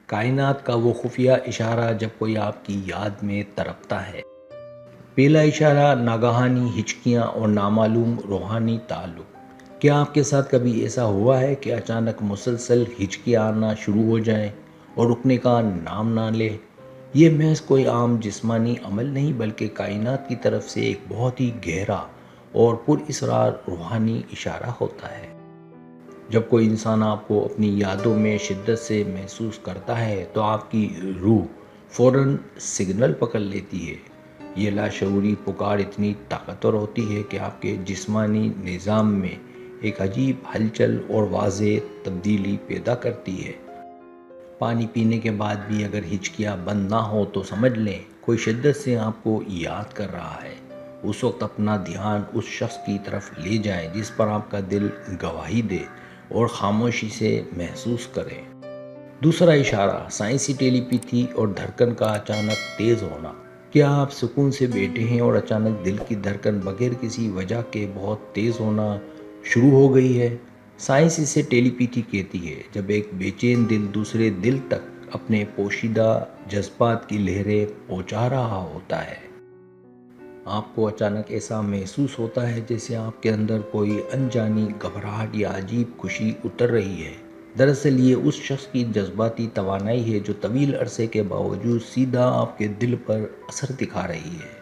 کائنات کا وہ خفیہ اشارہ جب کوئی آپ کی یاد میں تڑپتا ہے۔ پہلا اشارہ ناگہانی ہچکیاں اور نامعلوم روحانی تعلق۔ کیا آپ کے ساتھ کبھی ایسا ہوا ہے کہ اچانک مسلسل ہچکیاں آنا شروع ہو جائیں اور رکنے کا نام نہ لے؟ یہ محض کوئی عام جسمانی عمل نہیں بلکہ کائنات کی طرف سے ایک بہت ہی گہرا اور پراسرار روحانی اشارہ ہوتا ہے۔ جب کوئی انسان آپ کو اپنی یادوں میں شدت سے محسوس کرتا ہے تو آپ کی روح فوراً سگنل پکڑ لیتی ہے۔ یہ لاشعوری پکار اتنی طاقتور ہوتی ہے کہ آپ کے جسمانی نظام میں ایک عجیب ہلچل اور واضح تبدیلی پیدا کرتی ہے۔ پانی پینے کے بعد بھی اگر ہچکیاں بند نہ ہو تو سمجھ لیں کوئی شدت سے آپ کو یاد کر رہا ہے۔ اس وقت اپنا دھیان اس شخص کی طرف لے جائیں جس پر آپ کا دل گواہی دے اور خاموشی سے محسوس کریں۔ دوسرا اشارہ سائنسی ٹیلی پیتھی اور دھڑکن کا اچانک تیز ہونا۔ کیا آپ سکون سے بیٹھے ہیں اور اچانک دل کی دھڑکن بغیر کسی وجہ کے بہت تیز ہونا شروع ہو گئی ہے؟ سائنس اسے ٹیلی پیتھی کہتی ہے، جب ایک بے چین دل دوسرے دل تک اپنے پوشیدہ جذبات کی لہریں پہنچا رہا ہوتا ہے۔ آپ کو اچانک ایسا محسوس ہوتا ہے جیسے آپ کے اندر کوئی انجانی گھبراہٹ یا عجیب خوشی اتر رہی ہے۔ دراصل یہ اس شخص کی جذباتی توانائی ہے جو طویل عرصے کے باوجود سیدھا آپ کے دل پر اثر دکھا رہی ہے۔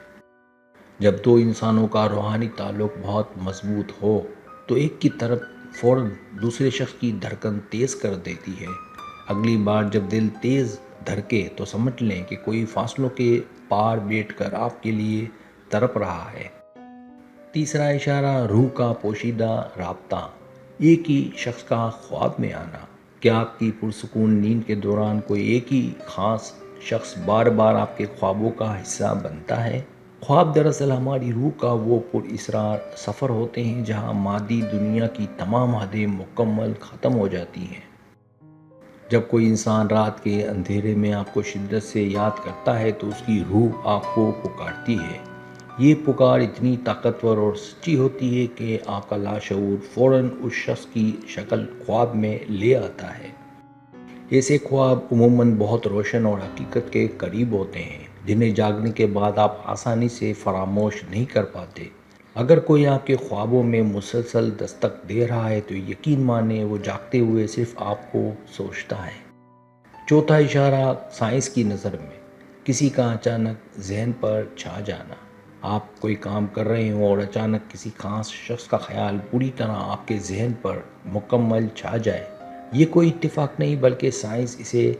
جب دو انسانوں کا روحانی تعلق بہت مضبوط ہو تو ایک کی طرف فوراً دوسرے شخص کی دھڑکن تیز کر دیتی ہے۔ اگلی بار جب دل تیز دھڑکے تو سمجھ لیں کہ کوئی فاصلوں کے پار بیٹھ کر آپ کے لیے تڑپ رہا ہے۔ تیسرا اشارہ روح کا پوشیدہ رابطہ، ایک ہی شخص کا خواب میں آنا۔ کیا آپ کی پرسکون نیند کے دوران کوئی ایک ہی خاص شخص بار بار آپ کے خوابوں کا حصہ بنتا ہے؟ خواب دراصل ہماری روح کا وہ پراسرار سفر ہوتے ہیں جہاں مادی دنیا کی تمام حدیں مکمل ختم ہو جاتی ہیں۔ جب کوئی انسان رات کے اندھیرے میں آپ کو شدت سے یاد کرتا ہے تو اس کی روح آپ کو پکارتی ہے۔ یہ پکار اتنی طاقتور اور سچی ہوتی ہے کہ آپ کا لاشعور فوراً اس شخص کی شکل خواب میں لے آتا ہے۔ ایسے خواب عموماً بہت روشن اور حقیقت کے قریب ہوتے ہیں، جنہیں جاگنے کے بعد آپ آسانی سے فراموش نہیں کر پاتے۔ اگر کوئی آپ کے خوابوں میں مسلسل دستک دے رہا ہے تو یقین مانیں وہ جاگتے ہوئے صرف آپ کو سوچتا ہے۔ چوتھا اشارہ سائنس کی نظر میں کسی کا اچانک ذہن پر چھا جانا۔ آپ کوئی کام کر رہے ہوں اور اچانک کسی خاص شخص کا خیال پوری طرح آپ کے ذہن پر مکمل چھا جائے۔ یہ کوئی اتفاق نہیں بلکہ سائنس اسے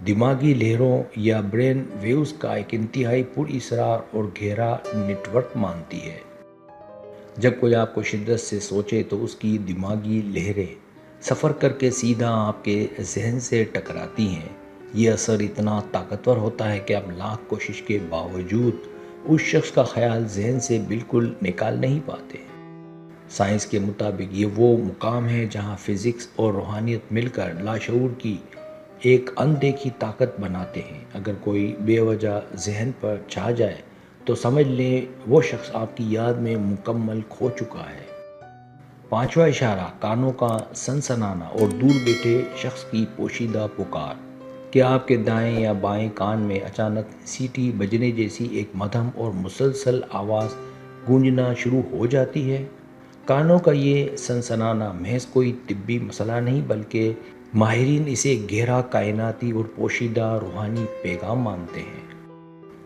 دماغی لہروں یا برین ویوز کا ایک انتہائی پراسرار اور گہرا نیٹ ورک مانتی ہے۔ جب کوئی آپ کو شدت سے سوچے تو اس کی دماغی لہریں سفر کر کے سیدھا آپ کے ذہن سے ٹکراتی ہیں۔ یہ اثر اتنا طاقتور ہوتا ہے کہ آپ لاکھ کوشش کے باوجود اس شخص کا خیال ذہن سے بالکل نکال نہیں پاتے۔ سائنس کے مطابق یہ وہ مقام ہے جہاں فزکس اور روحانیت مل کر لاشعور کی ایک اندیکھی طاقت بناتے ہیں۔ اگر کوئی بے وجہ ذہن پر چھا جائے تو سمجھ لیں وہ شخص آپ کی یاد میں مکمل کھو چکا ہے۔ پانچواں اشارہ کانوں کا سنسنانا اور دور بیٹھے شخص کی پوشیدہ پکار۔ کیا آپ کے دائیں یا بائیں کان میں اچانک سیٹی بجنے جیسی ایک مدھم اور مسلسل آواز گونجنا شروع ہو جاتی ہے؟ کانوں کا یہ سنسنانا محض کوئی طبی مسئلہ نہیں بلکہ ماہرین اسے گہرا کائناتی اور پوشیدہ روحانی پیغام مانتے ہیں۔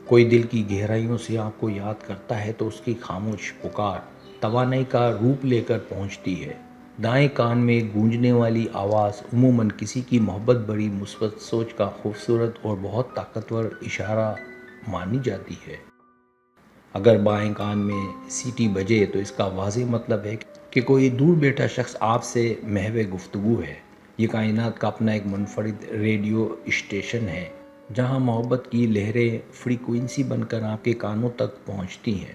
کوئی دل کی گہرائیوں سے آپ کو یاد کرتا ہے تو اس کی خاموش پکار توانائی کا روپ لے کر پہنچتی ہے۔ دائیں کان میں گونجنے والی آواز عموماً کسی کی محبت بڑی مثبت سوچ کا خوبصورت اور بہت طاقتور اشارہ مانی جاتی ہے۔ اگر بائیں کان میں سیٹی بجے تو اس کا واضح مطلب ہے کہ کوئی دور بیٹھا شخص آپ سے محو گفتگو ہے۔ یہ کائنات کا اپنا ایک منفرد ریڈیو اسٹیشن ہے جہاں محبت کی لہریں فریکوئنسی بن کر آپ کے کانوں تک پہنچتی ہیں۔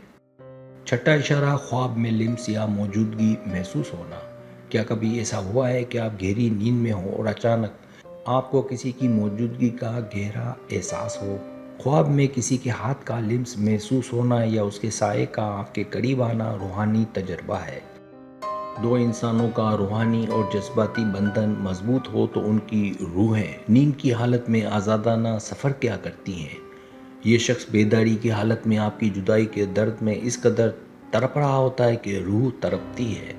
چھٹا اشارہ خواب میں لمس یا موجودگی محسوس ہونا۔ کیا کبھی ایسا ہوا ہے کہ آپ گہری نیند میں ہوں اور اچانک آپ کو کسی کی موجودگی کا گہرا احساس ہو؟ خواب میں کسی کے ہاتھ کا لمس محسوس ہونا یا اس کے سائے کا آپ کے قریب آنا روحانی تجربہ ہے۔ دو انسانوں کا روحانی اور جذباتی بندھن مضبوط ہو تو ان کی روحیں نیند کی حالت میں آزادانہ سفر کیا کرتی ہیں۔ یہ شخص بیداری کی حالت میں آپ کی جدائی کے درد میں اس قدر تڑپ رہا ہوتا ہے کہ روح تڑپتی ہے۔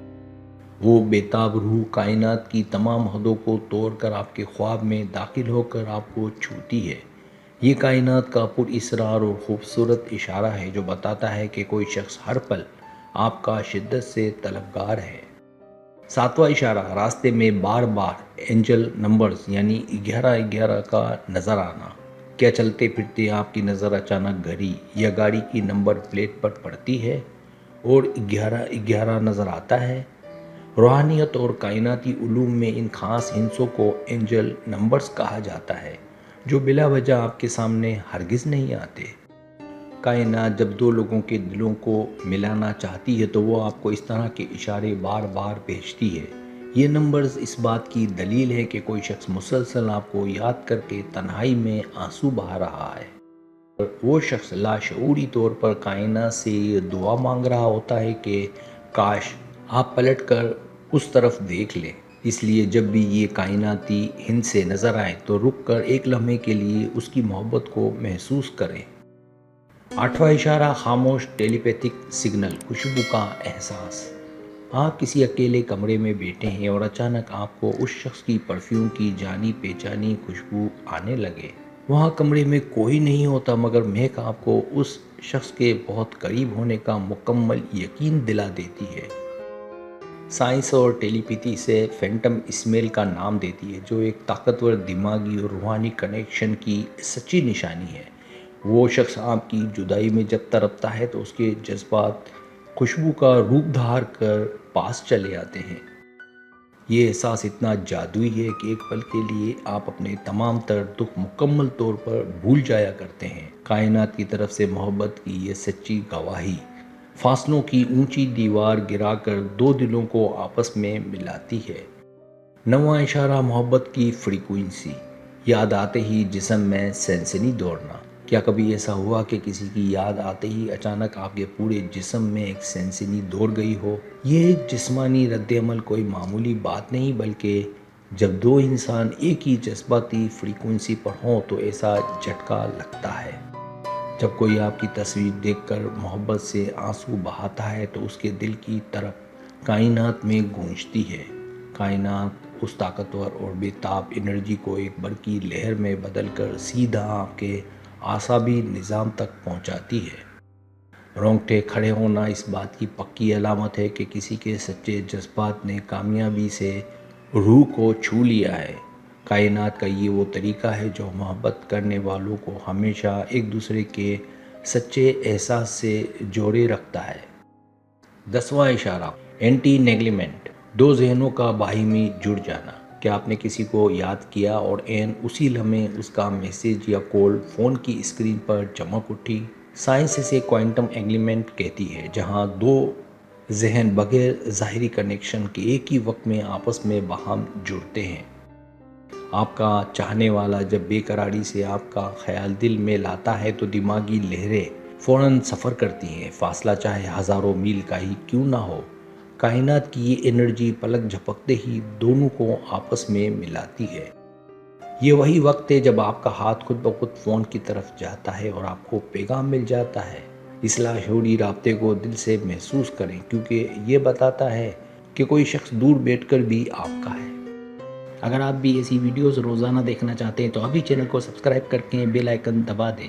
وہ بیتاب روح کائنات کی تمام حدوں کو توڑ کر آپ کے خواب میں داخل ہو کر آپ کو چھوتی ہے۔ یہ کائنات کا پر اسرار اور خوبصورت اشارہ ہے جو بتاتا ہے کہ کوئی شخص ہر پل آپ کا شدت سے طلبگار ہے۔ ساتواں اشارہ، راستے میں بار بار اینجل نمبرز یعنی 1111 کا نظر آنا۔ کیا چلتے پھرتے آپ کی نظر اچانک گھڑی یا گاڑی کی نمبر پلیٹ پر پڑتی ہے اور 1111 نظر آتا ہے؟ روحانیت اور کائناتی علوم میں ان خاص ہندسوں کو اینجل نمبرز کہا جاتا ہے جو بلا وجہ آپ کے سامنے ہرگز نہیں آتے۔ کائنات جب دو لوگوں کے دلوں کو ملانا چاہتی ہے تو وہ آپ کو اس طرح کے اشارے بار بار بھیجتی ہے۔ یہ نمبرز اس بات کی دلیل ہے کہ کوئی شخص مسلسل آپ کو یاد کر کے تنہائی میں آنسو بہا رہا ہے۔ وہ شخص لاشعوری طور پر کائنات سے یہ دعا مانگ رہا ہوتا ہے کہ کاش آپ پلٹ کر اس طرف دیکھ لیں۔ اس لیے جب بھی یہ کائناتی ہند سے نظر آئے تو رک کر ایک لمحے کے لیے اس کی محبت کو محسوس کریں۔ آٹھواں اشارہ، خاموش ٹیلی پیتھک سگنل، خوشبو کا احساس۔ آپ کسی اکیلے کمرے میں بیٹھے ہیں اور اچانک آپ کو اس شخص کی پرفیوم کی جانی پہچانی خوشبو آنے لگے۔ وہاں کمرے میں کوئی نہیں ہوتا مگر مہک آپ کو اس شخص کے بہت قریب ہونے کا مکمل یقین دلا دیتی ہے۔ سائنس اور ٹیلی پیتھی اسے فینٹم اسمیل کا نام دیتی ہے جو ایک طاقتور دماغی اور روحانی کنیکشن کی سچی نشانی ہے۔ وہ شخص آپ کی جدائی میں جب تڑپتا ہے تو اس کے جذبات خوشبو کا روپ دھار کر پاس چلے آتے ہیں۔ یہ احساس اتنا جادوئی ہے کہ ایک پل کے لیے آپ اپنے تمام تر دکھ مکمل طور پر بھول جایا کرتے ہیں۔ کائنات کی طرف سے محبت کی یہ سچی گواہی فاصلوں کی اونچی دیوار گرا کر دو دلوں کو آپس میں ملاتی ہے۔ نواں اشارہ، محبت کی فریکوئنسی، یاد آتے ہی جسم میں سنسنی دوڑنا۔ کیا کبھی ایسا ہوا کہ کسی کی یاد آتے ہی اچانک آپ کے پورے جسم میں ایک سنسنی دوڑ گئی ہو؟ یہ ایک جسمانی رد عمل کوئی معمولی بات نہیں بلکہ جب دو انسان ایک ہی جذباتی فریکوئنسی پر ہوں تو ایسا جھٹکا لگتا ہے۔ جب کوئی آپ کی تصویر دیکھ کر محبت سے آنسو بہاتا ہے تو اس کے دل کی طرف کائنات میں گونجتی ہے۔ کائنات اس طاقتور اور بے تاب انرجی کو ایک برقی لہر میں بدل کر سیدھا آپ کے اعصابی نظام تک پہنچاتی ہے۔ رونگٹے کھڑے ہونا اس بات کی پکی علامت ہے کہ کسی کے سچے جذبات نے کامیابی سے روح کو چھو لیا ہے۔ کائنات کا یہ وہ طریقہ ہے جو محبت کرنے والوں کو ہمیشہ ایک دوسرے کے سچے احساس سے جوڑے رکھتا ہے۔ 10واں اشارہ، اینٹی نیگلیمنٹ، دو ذہنوں کا باہمی جڑ جانا۔ کیا آپ نے کسی کو یاد کیا اور عین اسی لمحے اس کا میسیج یا کال فون کی اسکرین پر چمک اٹھی؟ سائنس اسے کوانٹم انگلیمنٹ کہتی ہے، جہاں دو ذہن بغیر ظاہری کنیکشن کے ایک ہی وقت میں آپس میں باہم جڑتے ہیں۔ آپ کا چاہنے والا جب بے قراری سے آپ کا خیال دل میں لاتا ہے تو دماغی لہریں فوراً سفر کرتی ہیں، فاصلہ چاہے ہزاروں میل کا ہی کیوں نہ ہو۔ کائنات کی یہ انرجی پلک جھپکتے ہی دونوں کو آپس میں ملاتی ہے۔ یہ وہی وقت ہے جب آپ کا ہاتھ خود بخود فون کی طرف جاتا ہے اور آپ کو پیغام مل جاتا ہے۔ اس لاشعوری رابطے کو دل سے محسوس کریں کیونکہ یہ بتاتا ہے کہ کوئی شخص دور بیٹھ کر بھی آپ کا ہے۔ اگر آپ بھی ایسی ویڈیوز روزانہ دیکھنا چاہتے ہیں تو ابھی چینل کو سبسکرائب کر کے بیل آئیکن دبا دیں۔